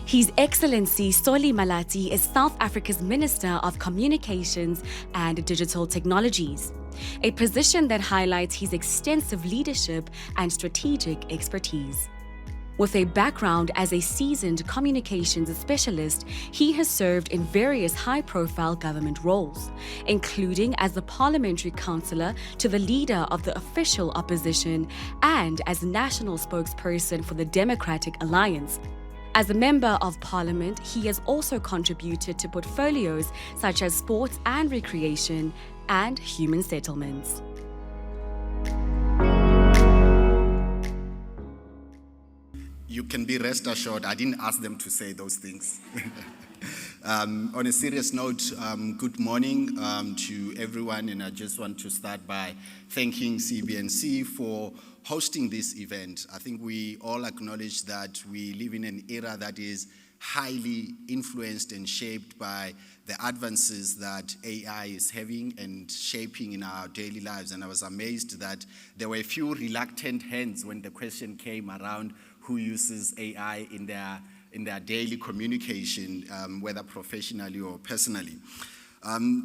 His Excellency Solly Malatsi is South Africa's Minister of Communications and Digital Technologies, a position that highlights his extensive leadership and strategic expertise. With a background as a seasoned communications specialist, he has served in various high-profile government roles, including as the parliamentary councillor to the leader of the official opposition and as national spokesperson for the Democratic Alliance. As a member of parliament, he has also contributed to portfolios such as sports and recreation and human settlements. You can be rest assured, I didn't ask them to say those things. On a serious note, good morning to everyone, and I just want to start by thanking CBNC for hosting this event. I think we all acknowledge that we live in an era that is highly influenced and shaped by the advances that AI is having and shaping in our daily lives. And I was amazed that there were a few reluctant hands when the question came around who uses AI in their daily communication, whether professionally or personally.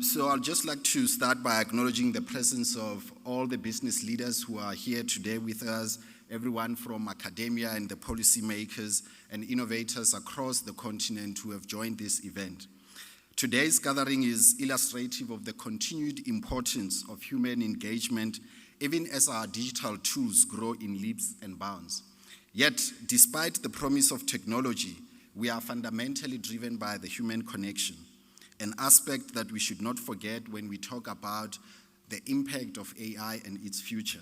So I'd just like to start by acknowledging the presence of all the business leaders who are here today with us, everyone from academia and the policymakers and innovators across the continent who have joined this event. Today's gathering is illustrative of the continued importance of human engagement, even as our digital tools grow in leaps and bounds. Yet, despite the promise of technology, we are fundamentally driven by the human connection, an aspect that we should not forget when we talk about the impact of AI and its future.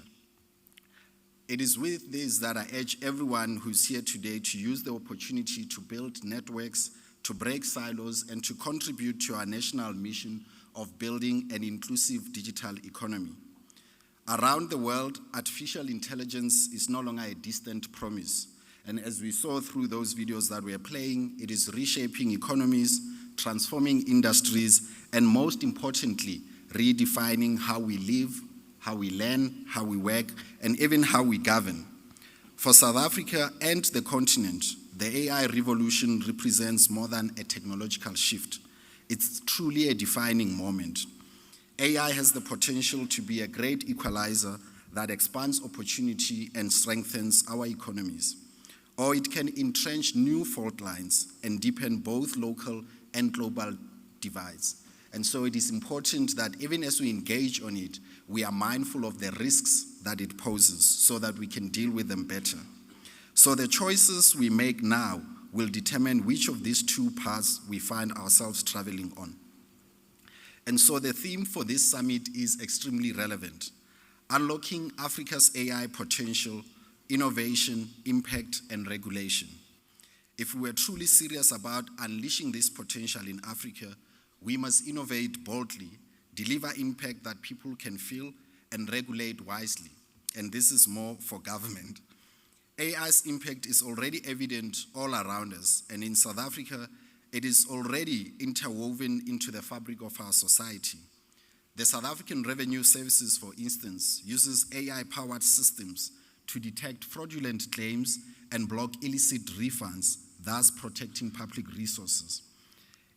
It is with this that I urge everyone who's here today to use the opportunity to build networks, to break silos, and to contribute to our national mission of building an inclusive digital economy. Around the world, artificial intelligence is no longer a distant promise. And as we saw through those videos that we're playing, it is reshaping economies, transforming industries, and most importantly, redefining how we live, how we learn, how we work, and even how we govern. For South Africa and the continent, the AI revolution represents more than a technological shift. It's truly a defining moment. AI has the potential to be a great equalizer that expands opportunity and strengthens our economies. Or it can entrench new fault lines and deepen both local and global divides. And so it is important that even as we engage on it, we are mindful of the risks that it poses so that we can deal with them better. So the choices we make now will determine which of these two paths we find ourselves traveling on. And so the theme for this summit is extremely relevant: unlocking Africa's AI potential, innovation, impact, and regulation. If we are truly serious about unleashing this potential in Africa, we must innovate boldly, deliver impact that people can feel, and regulate wisely. And this is more for government. AI's impact is already evident all around us, and in South Africa, it is already interwoven into the fabric of our society. The South African Revenue Services, for instance, uses AI-powered systems to detect fraudulent claims and block illicit refunds, thus protecting public resources.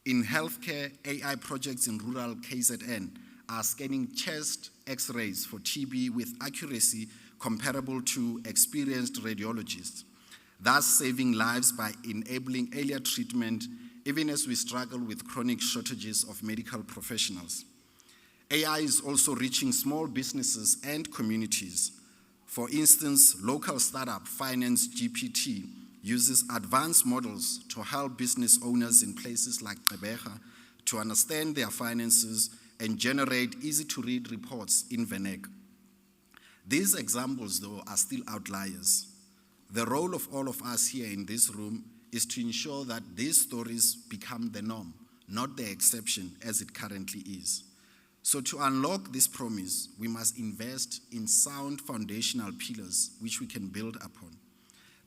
In healthcare, AI projects in rural KZN are scanning chest X-rays for TB with accuracy comparable to experienced radiologists, thus saving lives by enabling earlier treatment even as we struggle with chronic shortages of medical professionals. AI is also reaching small businesses and communities. For instance, local startup Finance GPT uses advanced models to help business owners in places like Gqeberha to understand their finances and generate easy-to-read reports in Vernac. These examples, though, are still outliers. The role of all of us here in this room is to ensure that these stories become the norm, not the exception as it currently is. So to unlock this promise, we must invest in sound foundational pillars which we can build upon.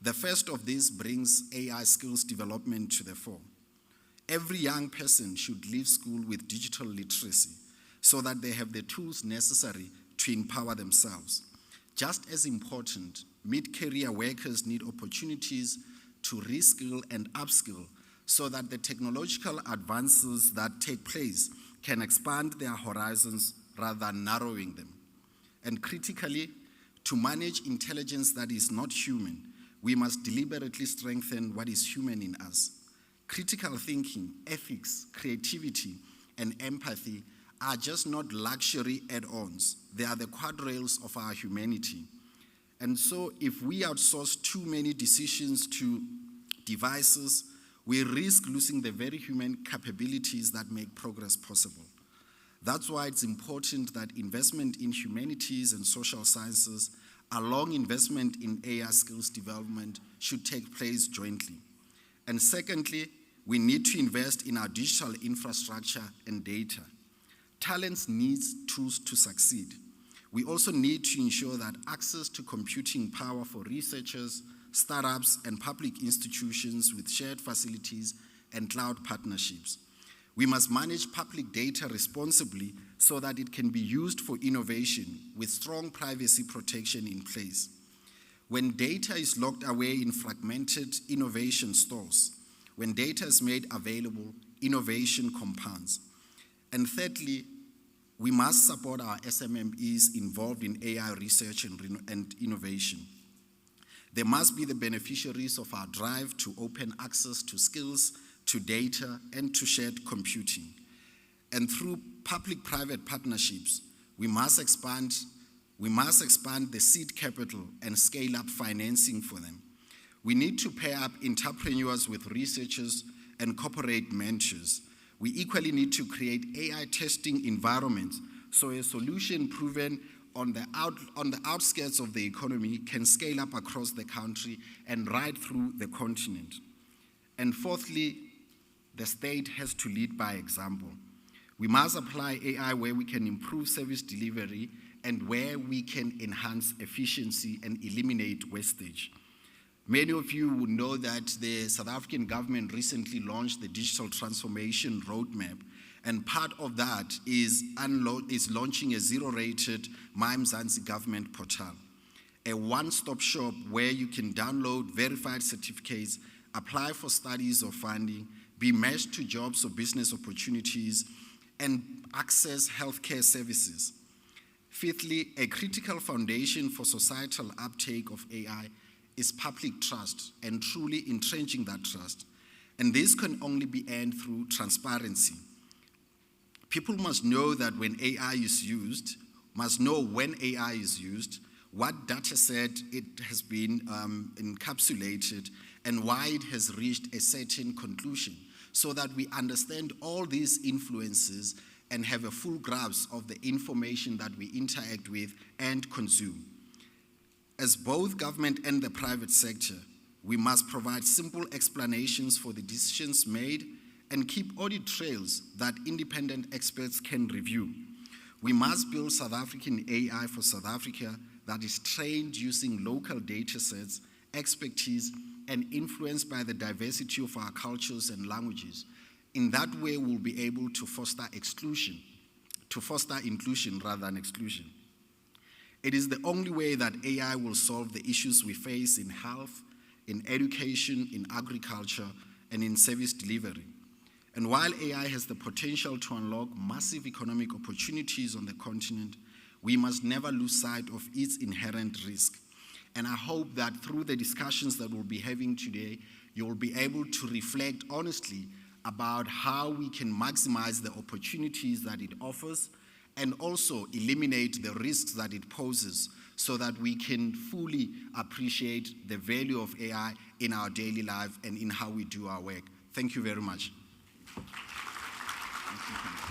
The first of these brings AI skills development to the fore. Every young person should leave school with digital literacy so that they have the tools necessary to empower themselves. Just as important, mid-career workers need opportunities to reskill and upskill so that the technological advances that take place can expand their horizons rather than narrowing them. And critically, to manage intelligence that is not human, we must deliberately strengthen what is human in us. Critical thinking, ethics, creativity, and empathy are just not luxury add-ons. They are the guardrails of our humanity. And so if we outsource too many decisions to devices, we risk losing the very human capabilities that make progress possible. That's why it's important that investment in humanities and social sciences, along investment in AI skills development, should take place jointly. And secondly, we need to invest in our digital infrastructure and data. Talents needs tools to succeed. We also need to ensure that access to computing power for researchers, startups, and public institutions with shared facilities and cloud partnerships. We must manage public data responsibly so that it can be used for innovation with strong privacy protection in place. When data is locked away in fragmented innovation stores, when data is made available, innovation compounds. And thirdly, we must support our SMMEs involved in AI research and innovation. They must be the beneficiaries of our drive to open access to skills, to data, and to shared computing. And through public-private partnerships, we must expand the seed capital and scale up financing for them. We need to pair up entrepreneurs with researchers and corporate mentors. We equally need to create AI testing environments so a solution proven on the outskirts of the economy can scale up across the country and right through the continent. And fourthly, the state has to lead by example. We must apply AI where we can improve service delivery and where we can enhance efficiency and eliminate wastage. Many of you would know that the South African government recently launched the Digital Transformation Roadmap, and part of that is launching a zero-rated MyMzansi government portal, a one-stop shop where you can download verified certificates, apply for studies or funding, be matched to jobs or business opportunities, and access healthcare services. Fifthly, a critical foundation for societal uptake of AI is public trust and truly entrenching that trust. And this can only be earned through transparency. People must know that when AI is used, must know when AI is used, what data set it has been encapsulated, and why it has reached a certain conclusion, so that we understand all these influences and have a full grasp of the information that we interact with and consume. As both government and the private sector, we must provide simple explanations for the decisions made and keep audit trails that independent experts can review. We must build South African AI for South Africa that is trained using local data sets, expertise, and influenced by the diversity of our cultures and languages. In that way, we'll be able to foster inclusion rather than exclusion. It is the only way that AI will solve the issues we face in health, in education, in agriculture, and in service delivery. And while AI has the potential to unlock massive economic opportunities on the continent, we must never lose sight of its inherent risk. And I hope that through the discussions that we'll be having today, you will be able to reflect honestly about how we can maximize the opportunities that it offers and also eliminate the risks that it poses so that we can fully appreciate the value of AI in our daily life and in how we do our work. Thank you very much. Thank you.